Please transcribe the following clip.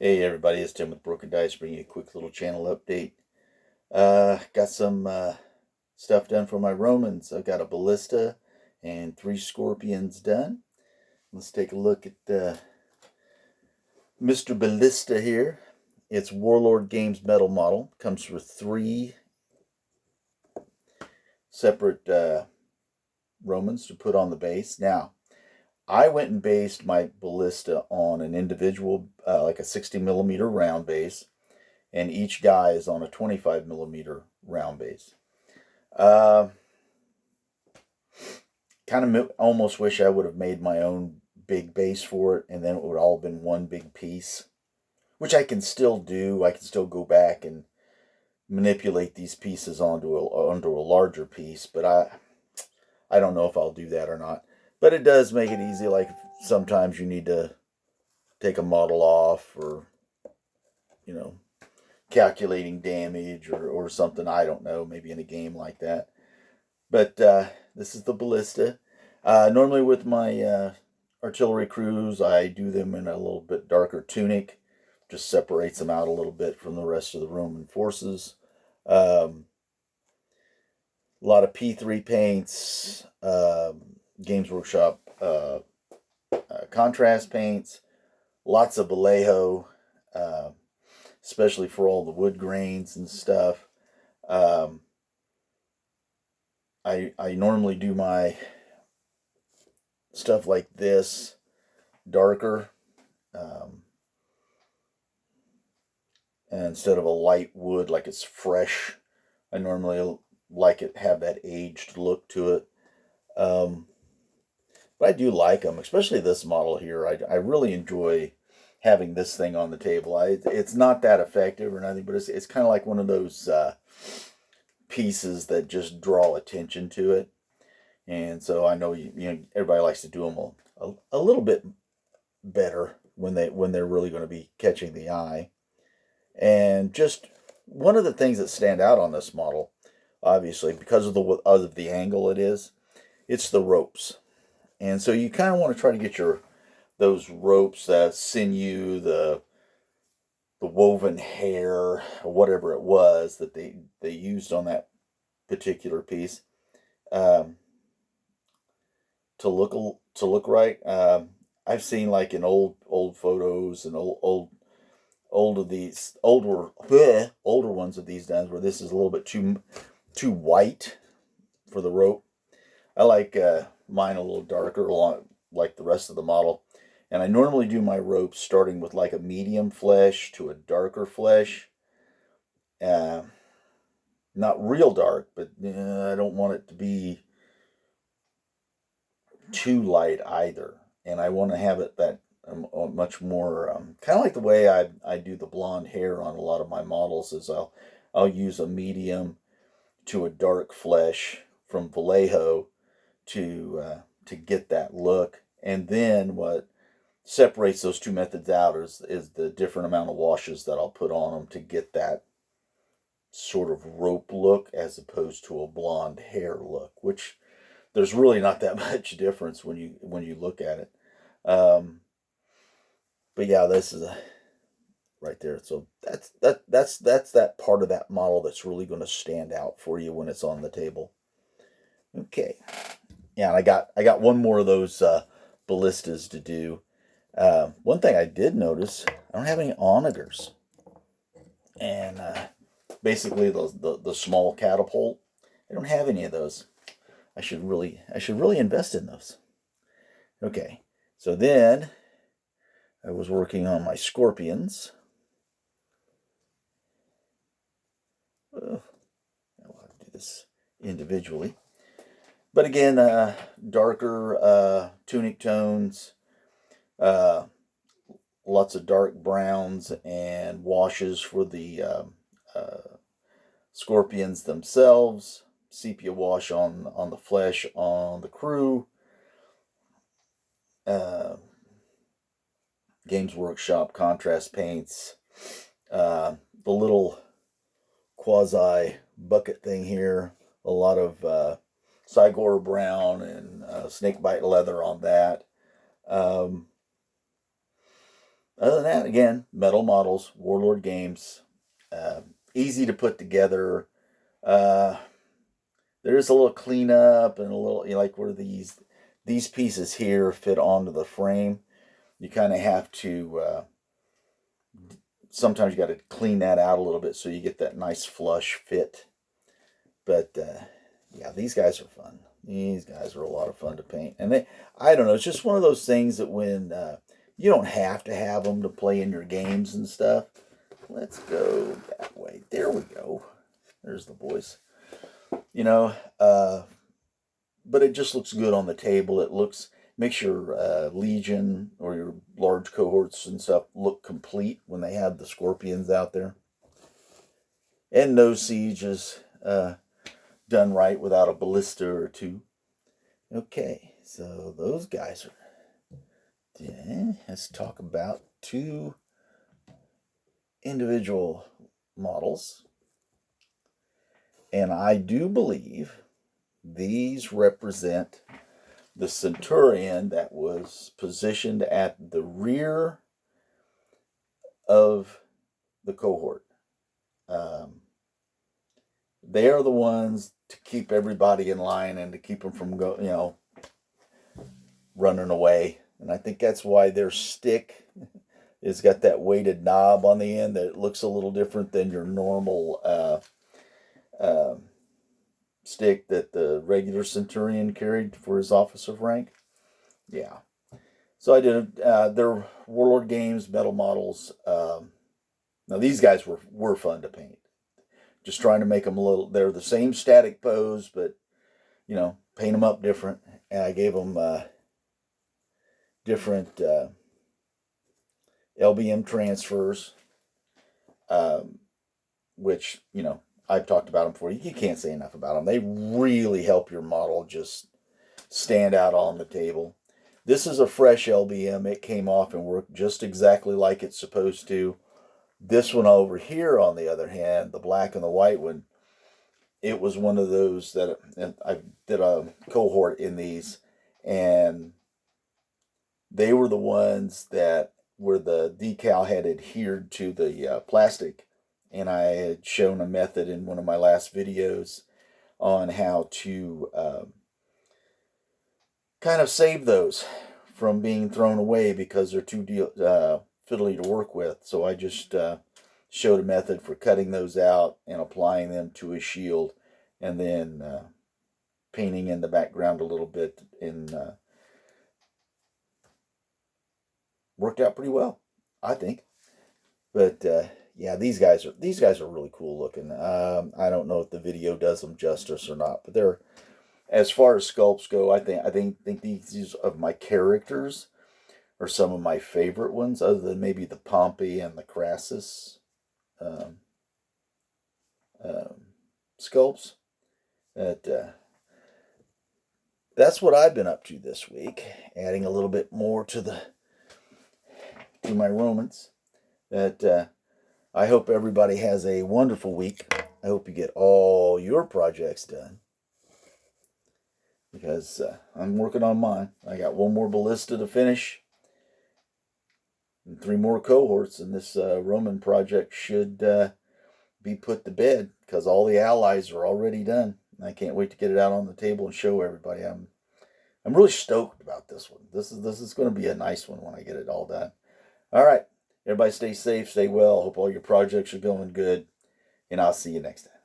Hey everybody, it's Tim with Broken Dice, bringing you a quick little channel update. Got some stuff done for my Romans. I've got a Ballista and 3 Scorpions done. Let's take a look at Mr. Ballista here. It's Warlord Games metal model. Comes with 3 separate Romans to put on the base. Now, I went and based my Ballista on an individual, like a 60 millimeter round base, and each guy is on a 25 millimeter round base. Kind of almost wish I would have made my own big base for it, and then it would all have been one big piece, which I can still do. I can still go back and manipulate these pieces onto a larger piece, but I don't know if I'll do that or not. But it does make it easy, like sometimes you need to take a model off, or, you know, calculating damage or something, I don't know, maybe in a game like that. But this is the Ballista. Normally with my artillery crews, I do them in a little bit darker tunic. Just separates them out a little bit from the rest of the Roman forces. A lot of P3 paints, Games Workshop contrast paints, lots of Vallejo, especially for all the wood grains and stuff. I normally do my stuff like this darker, and instead of a light wood like it's fresh, I normally like it have that aged look to it. But I do like them, especially this model here. I really enjoy having this thing on the table. It's not that effective or nothing, but it's kind of like one of those pieces that just draw attention to it. And so I know everybody likes to do them a little bit better when they're really going to be catching the eye. And just one of the things that stand out on this model, obviously because of the angle it's the ropes. And so you kind of want to try to get those ropes, that sinew, the woven hair, or whatever it was that they used on that particular piece, to look right. I've seen, like, in old photos and older ones of these days, where this is a little bit too white for the rope. I like mine a little darker, like the rest of the model. And I normally do my ropes starting with like a medium flesh to a darker flesh. Not real dark, but I don't want it to be too light either. And I want to have it that much more, kind of like the way I do the blonde hair on a lot of my models, is I'll use a medium to a dark flesh from Vallejo to get that look. And then what separates those two methods out is the different amount of washes that I'll put on them to get that sort of rope look, as opposed to a blonde hair look, which there's really not that much difference when you look at it. But yeah, this is right there. So that's that part of that model that's really going to stand out for you when it's on the table. Okay. Yeah, and I got one more of those ballistas to do. One thing I did notice, I don't have any onagers. And basically the small catapult, I don't have any of those. I should really invest in those. Okay, so then I was working on my Scorpions. I'll have to do this individually. But again, darker tunic tones, lots of dark browns and washes for the Scorpions themselves, sepia wash on the flesh on the crew. Games Workshop contrast paints, the little quasi bucket thing here, a lot of Cygor brown and snakebite leather on that. Other than that, again, metal models, Warlord games, easy to put together. There's a little cleanup and a little, like where these pieces here fit onto the frame. You kind of have to, sometimes you got to clean that out a little bit so you get that nice flush fit. But yeah, these guys are fun. These guys are a lot of fun to paint. And I don't know, it's just one of those things that when you don't have to have them to play in your games and stuff. Let's go that way. There we go. There's the boys. You know, but it just looks good on the table. It makes your Legion or your large cohorts and stuff look complete when they have the Scorpions out there. And no siege is done right without a Ballista or two. Okay, so those guys are... Yeah, let's talk about two individual models. And I do believe these represent the Centurion that was positioned at the rear of the cohort. They are the ones to keep everybody in line and to keep them from running away. And I think that's why their stick has got that weighted knob on the end that looks a little different than your normal stick that the regular Centurion carried for his officer rank. Yeah. So I did their Warlord games, metal models. Now these guys were fun to paint. Just trying to make them they're the same static pose, but, paint them up different. And I gave them different Lbm transfers, which, I've talked about them before. You can't say enough about them. They really help your model just stand out on the table. This is a fresh LBM. It came off and worked just exactly like it's supposed to. This one over here, on the other hand, the black and the white one, it was one of those that I did a cohort in these, and they were the ones that where the decal had adhered to the plastic. And I had shown a method in one of my last videos on how to kind of save those from being thrown away because they're too fiddly to work with. So I just showed a method for cutting those out and applying them to a shield, and then painting in the background a little bit, and worked out pretty well, I think. But yeah, these guys are really cool looking. I don't know if the video does them justice or not, but they're, as far as sculpts go, I think these of my characters are some of my favorite ones, other than maybe the Pompey and the Crassus sculpts. That's what I've been up to this week, adding a little bit more to my Romans. I hope everybody has a wonderful week. I hope you get all your projects done, because I'm working on mine. I got one more Ballista to finish and 3 more cohorts, and this Roman project should be put to bed because all the allies are already done. I can't wait to get it out on the table and show everybody. I'm really stoked about this one. This is going to be a nice one when I get it all done. All right. Everybody stay safe, stay well. Hope all your projects are going good. And I'll see you next time.